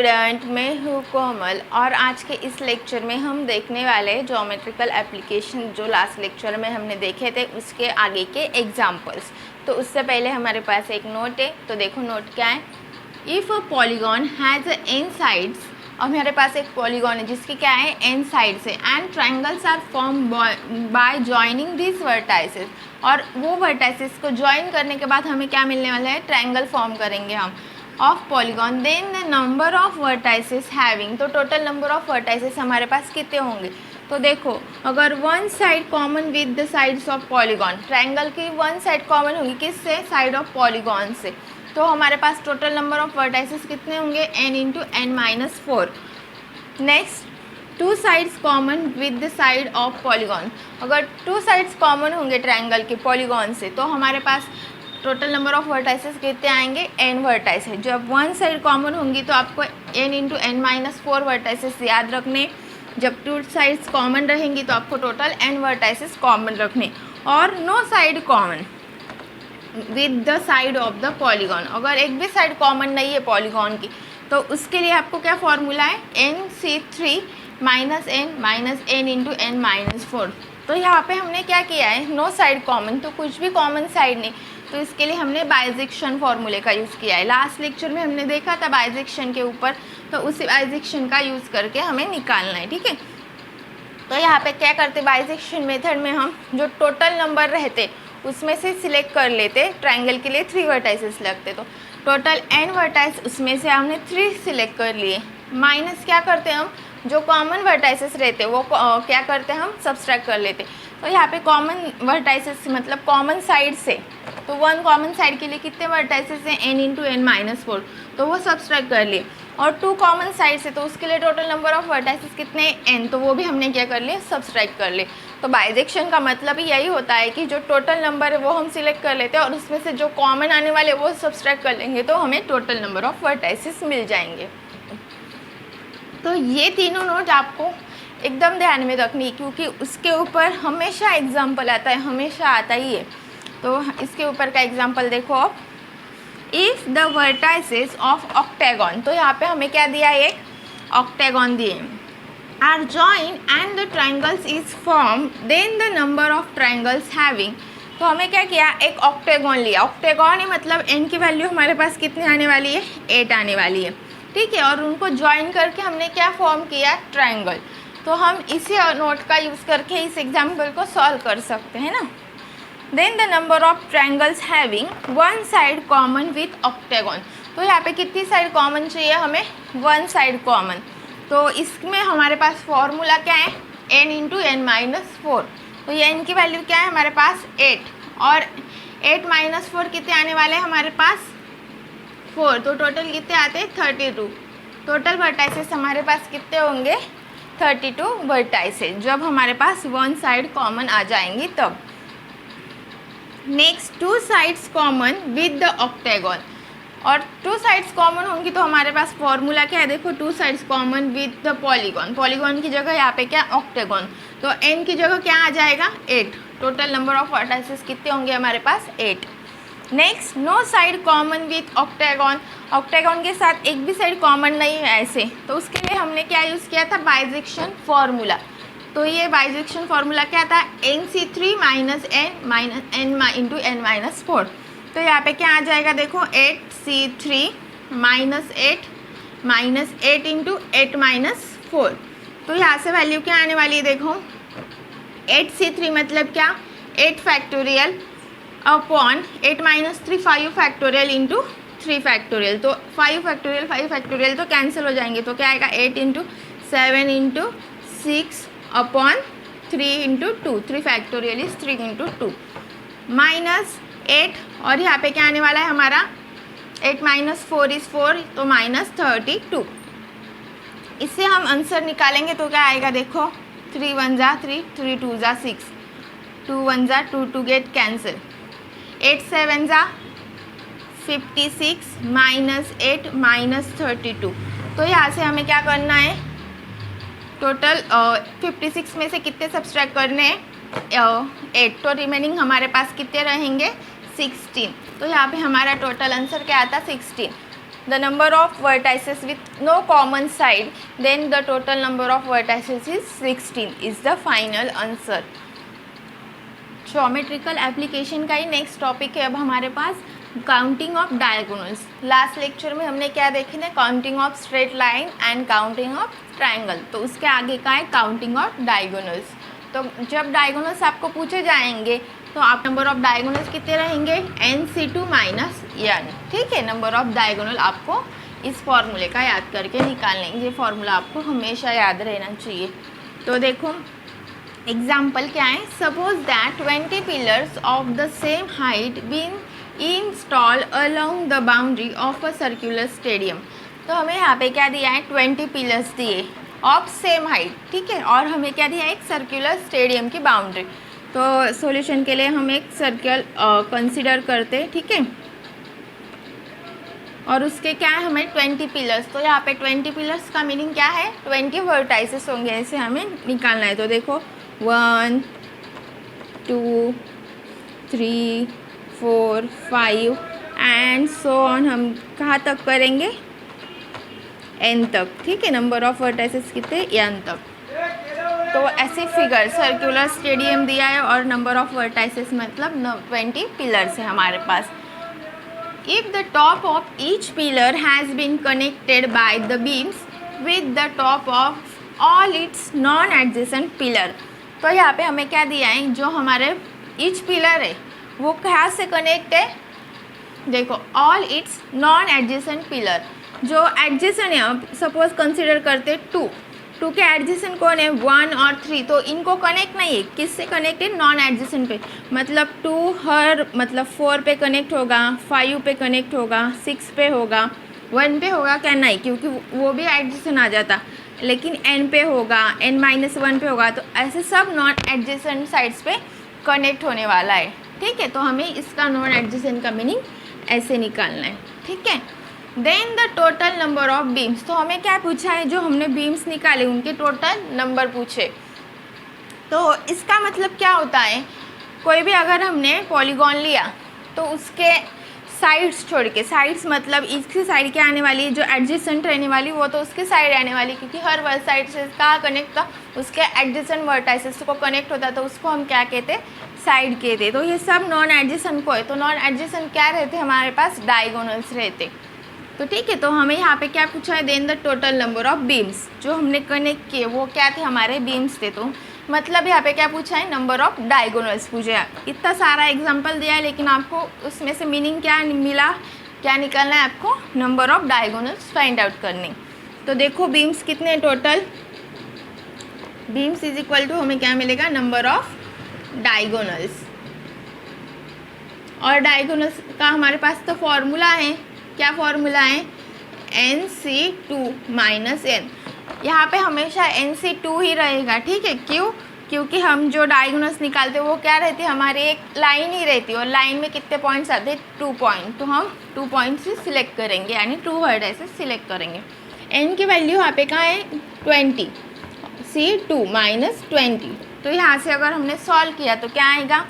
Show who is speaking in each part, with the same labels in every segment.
Speaker 1: Student, मैं हूँ कोमल और आज के इस लेक्चर में हम देखने वाले ज्योमेट्रिकल एप्लीकेशन जो लास्ट लेक्चर में हमने देखे थे उसके आगे के एग्जांपल्स। तो उससे पहले हमारे पास एक नोट है, तो देखो नोट क्या है। If a polygon has N sides, और हमारे पास एक पॉलीगॉन है जिसकी क्या है एन साइड्स है, and triangles are form by joining this vertices, और वो वर्टाइसेस को ज्वाइन करने के बाद हमें क्या मिलने वाला है, ट्रायंगल फॉर्म करेंगे हम of polygon. Then the number of vertices having, तो टोटल नंबर ऑफ वर्टाइसेस हमारे पास कितने होंगे। तो देखो अगर one side common with the sides of polygon, triangle की वन साइड कॉमन होगी किससे, साइड ऑफ पॉलीगॉन से, तो हमारे पास टोटल नंबर ऑफ वर्टाइसेस कितने होंगे, n into n minus 4। Next two sides common with the side of polygon, अगर टू साइड्स कॉमन होंगे ट्रायंगल के पॉलीगॉन से तो हमारे पास टोटल नंबर ऑफ वर्टाइसेस कितने आएंगे, n वर्टाइसेस। जब वन साइड कॉमन होंगी तो आपको n into n minus 4 vertices याद रखने। जब टू साइड्स कॉमन रहेंगी तो आपको टोटल n वर्टाइसेस कॉमन रखने। और no side common with the side of the polygon, अगर एक भी साइड कॉमन नहीं है पॉलीगॉन की तो उसके लिए आपको क्या फॉर्मूला है, nc3 minus n into n minus 4। तो यहाँ पे हमने क्या किया है, नो साइड कॉमन, तो कुछ भी कॉमन साइड नहीं, तो इसके लिए हमने बाइजेक्शन फॉर्मूले का यूज़ किया है। लास्ट लेक्चर में हमने देखा था बाइजेक्शन के ऊपर, तो उसी बाइजेक्शन का यूज़ करके हमें निकालना है, ठीक है। तो यहाँ पे क्या करते, बाइजेक्शन मेथड में हम जो टोटल नंबर रहते उसमें से सिलेक्ट कर लेते, ट्रायंगल के लिए 3 वर्टाइसेस लगते, तो टोटल n वर्टाइस उसमें से हमने 3 सिलेक्ट कर लिए। माइनस क्या करते हम, जो कॉमन वर्टाइसेस रहते वो क्या करते हम, सब्सट्रैक्ट कर लेते। तो यहाँ पे कॉमन वर्टाइसेस मतलब कॉमन साइड से, तो वन कॉमन साइड के लिए कितने वर्टाइसेस हैं, n इंटू एन माइनस 4, तो वो सब्सट्रैक्ट कर लिए। और टू कॉमन साइड से तो उसके लिए टोटल नंबर ऑफ वर्टाइसेस कितने हैं, n, तो वो भी हमने क्या कर लिए, सब्सट्रैक्ट कर लिए। तो बाइजेक्शन का मतलब ही यही होता है कि जो टोटल नंबर है वो हम सिलेक्ट कर लेते हैं और उसमें से जो कॉमन आने वाले वो सब्सट्रैक्ट कर लेंगे, तो हमें टोटल नंबर ऑफ वर्टाइसेस मिल जाएंगे। तो ये तीनों नोट आपको एकदम ध्यान में रखनी, क्योंकि उसके ऊपर हमेशा एग्जाम्पल आता है, हमेशा आता ही है। तो इसके ऊपर का एग्जाम्पल देखो आप, इफ़ द वर्टाइसेस ऑफ ऑक्टेगॉन, तो यहाँ पे हमें क्या दिया है, एक ऑक्टेगॉन दिए, are join and the triangles is form, then the number of triangles having, तो हमें क्या किया, एक ऑक्टेगॉन लिया। ऑक्टेगॉन है मतलब n की वैल्यू हमारे पास कितनी आने वाली है, 8 आने वाली है, ठीक है। और उनको ज्वाइन करके हमने क्या फॉर्म किया, ट्रायंगल। तो हम इसी नोट का यूज़ करके इस एग्जाम्पल को सॉल्व कर सकते हैं ना। Then the number of triangles having one side common with octagon, तो यहाँ पे कितनी साइड कॉमन चाहिए हमें, वन साइड कॉमन। तो इसमें हमारे पास फॉर्मूला क्या है, n इंटू एन माइनस 4, तो ये n की वैल्यू क्या है हमारे पास 8, और 8 माइनस 4 कितने आने वाले हैं हमारे पास 4, तो टोटल कितने आते हैं 32। टोटल वर्टाइसेस हमारे पास कितने होंगे, 32 वर्टाइसेस, जब हमारे पास वन साइड कॉमन आ जाएंगी तब। Next two sides common with the octagon, और टू साइड्स कॉमन होंगी तो हमारे पास फॉर्मूला क्या है, देखो to sides common with the polygon, polygon की जगह यहाँ पे क्या, ऑक्टेगॉन, तो n की जगह क्या आ जाएगा 8। टोटल नंबर ऑफ वर्टाइसेस कितने होंगे हमारे पास 8। Next no side common with octagon, octagon के साथ एक भी साइड कॉमन नहीं है ऐसे, तो उसके लिए हमने क्या यूज़ किया था, बाइजेक्शन फार्मूला। तो ये बाइजेक्शन फार्मूला क्या था, nc3 minus n into n minus 4, तो यहाँ पे क्या आ जाएगा, देखो 8c3 माइनस 8 इंटू 8 माइनस 4, तो यहाँ से वैल्यू क्या आने वाली है, देखो 8c3 मतलब क्या, 8 factorial upon 8 minus 3 5 factorial into 3 factorial, तो 5 फैक्टोरियल तो कैंसिल हो जाएंगे, तो क्या आएगा 8 into 7 into 6 upon 3 into 2, 3 factorial is 3 into 2 minus 8, और यहाँ पे क्या आने वाला है हमारा 8 माइनस 4 इज़ 4, तो माइनस 32। इससे हम आंसर निकालेंगे तो क्या आएगा, देखो 3 1 जा 3, 3 2 जा 6, 2 1 जा 2 2 गेट कैंसिल, 8 7 जा 56 माइनस 8 माइनस 32। तो यहाँ से हमें क्या करना है, टोटल 56 में से कितने सब्सट्रैक्ट करने हैं, 8, तो रिमेनिंग हमारे पास कितने रहेंगे 16। तो यहाँ पे हमारा टोटल आंसर क्या आता है 16। the number of vertices with no common side, then the total number of vertices is 16 is the final answer. Geometrical application का ही नेक्स्ट टॉपिक है अब हमारे पास, counting of diagonals. Last lecture में हमने क्या देखे थे, counting of straight line and counting of triangle, तो उसके आगे का है काउंटिंग ऑफ डायगोनल्स। तो जब डायगोनल्स आपको पूछे जाएंगे तो आप नंबर ऑफ डायगोनल्स कितने रहेंगे, NC2 माइनस n, ठीक है। नंबर ऑफ डायगोनल आपको इस फॉर्मूले का याद करके निकालना है, ये फॉर्मूला आपको हमेशा याद रहना चाहिए। तो देखो एग्जाम्पल क्या है, suppose that 20 pillars of the same height been install along the boundary of a circular stadium. तो हमें यहाँ पे क्या दिया है, 20 पिलर्स दिए ऑफ सेम हाइट, ठीक है, और हमें क्या दिया है, एक सर्कुलर स्टेडियम की बाउंड्री। तो सॉल्यूशन के लिए हम एक सर्कल कंसीडर करते हैं, ठीक है, और उसके क्या है हमें 20 पिलर्स। तो यहाँ पे 20 पिलर्स का मीनिंग क्या है, 20 वर्टाइसेस होंगे, ऐसे हमें निकालना है। तो देखो 1 2 3 4 5 एंड सो ऑन, हम कहाँ तक करेंगे, n तक, ठीक है। नंबर ऑफ वर्टाइसेस कितने, n तक। तो ऐसे फिगर सर्कुलर स्टेडियम दिया है और नंबर ऑफ वर्टाइसेस मतलब 20 पिलर्स है हमारे पास। If the top of each pillar has been connected by the beams with the top of all its non-adjacent pillar, तो यहाँ पे हमें क्या दिया है, जो हमारे each pillar है वो कहाँ से कनेक्ट है, देखो all its non-adjacent pillar, जो एडजेसेंट है, सपोज कंसिडर करते 2 के एडजेसेंट कौन है, 1 और 3, तो इनको कनेक्ट नहीं है, किससे कनेक्ट है, नॉन एडजेसेंट पे, मतलब 2 हर मतलब 4 पे कनेक्ट होगा, 5 पे कनेक्ट होगा, 6 पे होगा, 1 पे होगा क्या, नहीं, क्योंकि वो भी एडजेसेंट आ जाता, लेकिन n पे होगा, n-1 पे होगा, तो ऐसे सब नॉन एडजेसेंट साइड्स पे कनेक्ट होने वाला है, ठीक है। तो हमें इसका नॉन एडजेसेंट का मीनिंग ऐसे निकालना है, ठीक है। Then the total number of beams, तो हमें क्या पूछा है, जो हमने बीम्स निकाले उनके टोटल नंबर पूछे। तो इसका मतलब क्या होता है, कोई भी अगर हमने पॉलीगॉन लिया तो उसके साइड्स छोड़ के, साइड्स मतलब इसकी साइड क्या आने वाली है, जो एडजेसेंट रहने वाली वो तो उसके साइड आने वाली, क्योंकि हर वर्ड साइड से कहाँ कनेक्ट था, उसके एडजेसेंट वर्टाइसेस को कनेक्ट होता, तो उसको हम क्या कहते, साइड कहते। तो ये सब नॉन एडजेसेंट को है, तो नॉन एडजेसेंट क्या रहते हमारे पास, डायगोनल्स रहते। तो ठीक है, तो हमें यहाँ पे क्या पूछा है, then the total number of beams, जो हमने कनेक्ट किए वो क्या थे, हमारे बीम्स थे। तो मतलब यहाँ पे क्या पूछा है, नंबर ऑफ डायगोनल्स पूछे। इतना सारा एग्जांपल दिया है, लेकिन आपको उसमें से मीनिंग क्या मिला, क्या निकालना है आपको, number of diagonals find out करनी। तो देखो बीम्स कितने total, beams is equal to हमें क्या मिलेगा, नंबर ऑफ डायगोनल्स, और डायगोनल्स का हमारे पास तो फॉर्मूला है, क्या फॉर्मूला है, NC2 माइनस n। यहाँ पे हमेशा NC2 ही रहेगा, ठीक है, क्यों, क्योंकि हम जो डायगोनल्स निकालते हैं वो क्या रहती है, हमारी एक लाइन ही रहती है, और लाइन में कितने पॉइंट्स आते हैं, 2 पॉइंट, तो हम 2 पॉइंट्स से सिलेक्ट करेंगे, यानी 2 वर्ड ऐसे सिलेक्ट करेंगे। n की वैल्यू यहाँ पे कहाँ है, 20, C2 माइनस 20। तो यहाँ से अगर हमने सॉल्व किया तो क्या आएगा,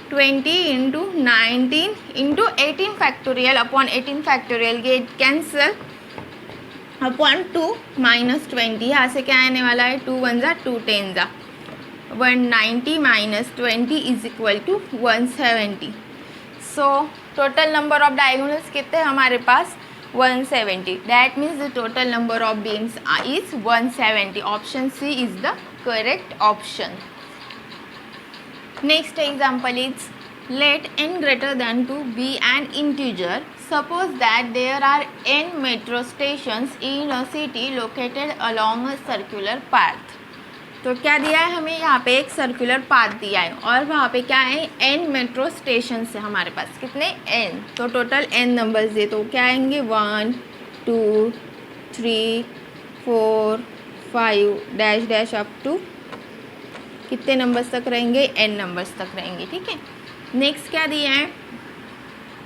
Speaker 1: 20 into 19 into 18 factorial upon 18 factorial, get cancel, upon 2 minus 20, यहाँ से क्या आने वाला है, 2 1 जा 2 10 जा, 190 माइनस 20 is equal to 170। So total number of diagonals कितने हमारे पास, 170। That means the total number of beams is 170। Option C is the correct option. Next example is, let n greater than 2 be an integer. Suppose that there are n metro stations in a city located along a circular path. तो क्या दिया है हमें, यहाँ पे एक circular path दिया है और वहाँ पे क्या है, n मेट्रो स्टेशन है हमारे पास, कितने n, तो टोटल n नंबर्स दे, तो क्या आएंगे 1 2 3 4 5 डैश डैश अप टू कितने नंबर्स तक रहेंगे, n नंबर्स तक रहेंगे, ठीक है। नेक्स्ट क्या दिया है,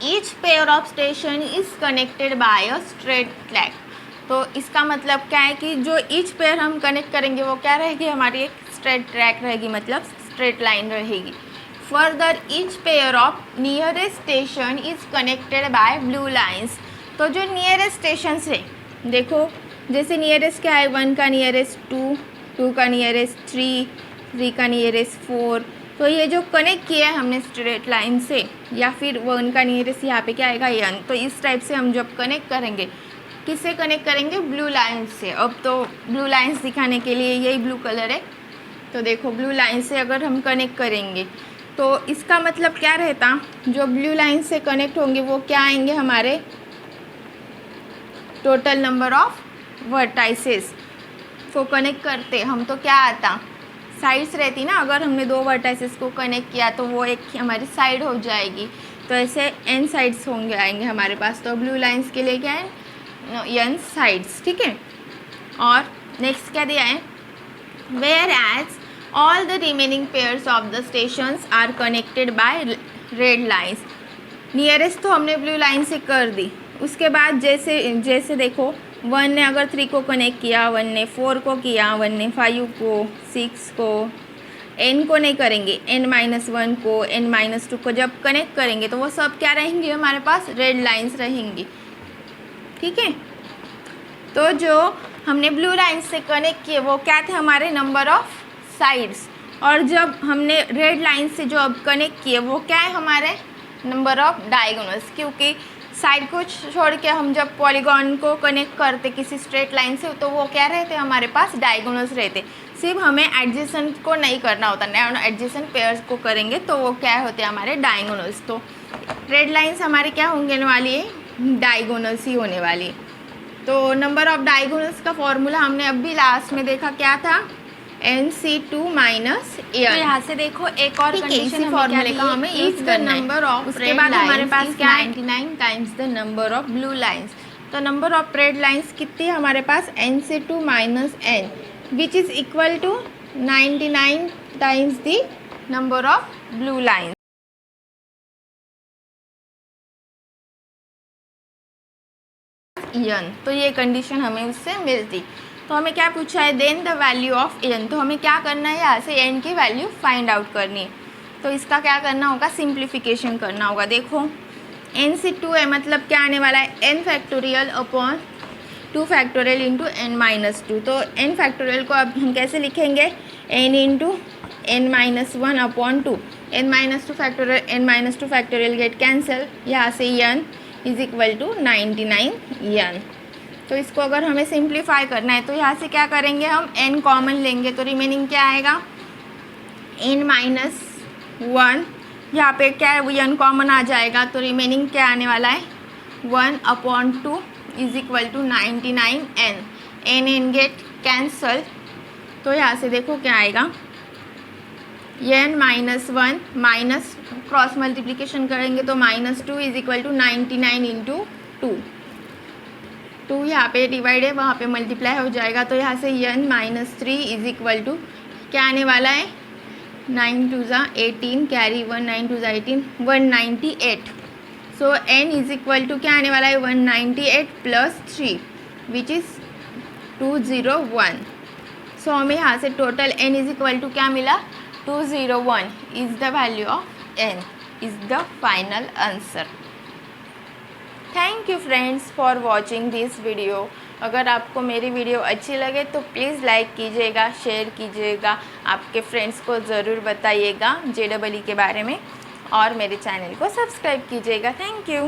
Speaker 1: each pair of station is connected by a straight track. तो इसका मतलब क्या है कि जो ईच पेयर हम कनेक्ट करेंगे वो क्या रहेगी, हमारी एक स्ट्रेट ट्रैक रहेगी, मतलब स्ट्रेट लाइन रहेगी। Further each pair of nearest station is connected by blue lines. तो जो नियरेस्ट स्टेशन है देखो, जैसे नियरेस्ट क्या है, 1 का नियरेस्ट 2, 2 का नियरेस्ट 3, 3 का नियरेस्ट 4। तो ये जो कनेक्ट किया है हमने स्ट्रेट लाइन से, या फिर 1 का नियरेस्ट यहाँ पे क्या आएगा n। तो इस टाइप से हम जब कनेक्ट करेंगे, किससे कनेक्ट करेंगे, ब्लू लाइन से। अब तो ब्लू लाइन्स दिखाने के लिए यही ब्लू कलर है, तो देखो ब्लू लाइन से अगर हम कनेक्ट करेंगे तो इसका मतलब क्या रहता, जो ब्लू लाइन से कनेक्ट होंगे वो क्या आएंगे हमारे, टोटल नंबर ऑफ वर्टाइसेस को कनेक्ट करते हम तो क्या आता, साइड्स रहती ना। अगर हमने 2 वर्टाइसेस को कनेक्ट किया तो वो एक हमारी साइड हो जाएगी। तो ऐसे n साइड्स होंगे आएंगे हमारे पास। तो ब्लू लाइंस के लिए क्या है, n साइड्स, ठीक है। और नेक्स्ट क्या दिया है, whereas all the remaining pairs of the stations are connected by red lines. Nearest तो हमने ब्लू लाइन से कर दी, उसके बाद जैसे देखो 1 ने अगर 3 को कनेक्ट किया, 1 ने 4 को किया, 1 ने 5 को, 6 को, n को नहीं करेंगे, n-1 को, n-2 को जब कनेक्ट करेंगे तो वो सब क्या रहेंगे हमारे पास, रेड लाइंस रहेंगी, ठीक है। तो जो हमने ब्लू लाइन से कनेक्ट किए वो क्या थे, हमारे नंबर ऑफ साइड्स। और जब हमने रेड लाइन से जो अब कनेक्ट किए वो क्या है, हमारे नंबर ऑफ डायगोनल्स। क्योंकि साइड को छोड़ के हम जब पॉलीगॉन को कनेक्ट करते किसी स्ट्रेट लाइन से तो वो क्या रहते, हमारे पास डायगोनल्स रहते। सिर्फ हमें एडजेसेंट को नहीं करना होता, नॉन एडजेसेंट पेयर्स को करेंगे तो वो क्या होते हैं, हमारे डायगोनल्स। तो रेड लाइंस हमारे क्या होने वाली है, डायगोनल्स ही होने वाली। तो नंबर ऑफ डायगोनल्स का फॉर्मूला हमने अभी लास्ट में देखा क्या था, NC2 माइनस एन। तो यहाँ से देखो एक और कंडीशन फॉर्मूले का हमें यूज करना है। नंबर ऑफ उसके बाद हमारे पास क्या है, 99 times the number of blue lines. तो नंबर ऑफ रेड लाइंस कितनी है हमारे पास, NC2 minus n, which is equal to 99 times the number of blue lines. n, तो ये कंडीशन हमें उससे मिलती। तो हमें क्या पूछा है, then the value of n। तो हमें क्या करना है, यहाँ से n की वैल्यू फाइंड आउट करनी है। तो इसका क्या करना होगा, सिंप्लीफिकेशन करना होगा। देखो n से 2 है, मतलब क्या आने वाला है, n factorial upon 2 factorial into n-2। तो n फैक्टोरियल को अब हम कैसे लिखेंगे, n into n-1 upon 2, n-2 factorial get cancel, यहाँ से n is equal to 99n। तो इसको अगर हमें सिंप्लीफाई करना है तो यहाँ से क्या करेंगे, हम n कॉमन लेंगे तो रिमेनिंग क्या आएगा, n-1, यहाँ पे क्या है, n कॉमन आ जाएगा तो रिमेनिंग क्या आने वाला है, 1/2 is equal to 99n। n get cancel, तो यहाँ से देखो क्या आएगा, n-1 माइनस क्रॉस मल्टीप्लिकेशन करेंगे तो -2 इज इक्वल टू 99 इंटू 2 यहाँ पे डिवाइड है, वहाँ पे मल्टीप्लाई हो जाएगा। तो यहाँ से n-3 इज इक्वल टू क्या आने वाला है, 9×2 = 18, carry 1, 9×2 = 18, 198। So n is equal to क्या आने वाला है, 198 प्लस 3 विच इज़ 201। सो हमें यहाँ से total n is equal to क्या मिला, 201 is the value of n, is the final answer. Thank you friends for watching this video. अगर आपको मेरी वीडियो अच्छी लगे तो प्लीज़ लाइक कीजिएगा, शेयर कीजिएगा, आपके फ्रेंड्स को ज़रूर बताइएगा JEE के बारे में, और मेरे चैनल को सब्सक्राइब कीजिएगा। Thank you.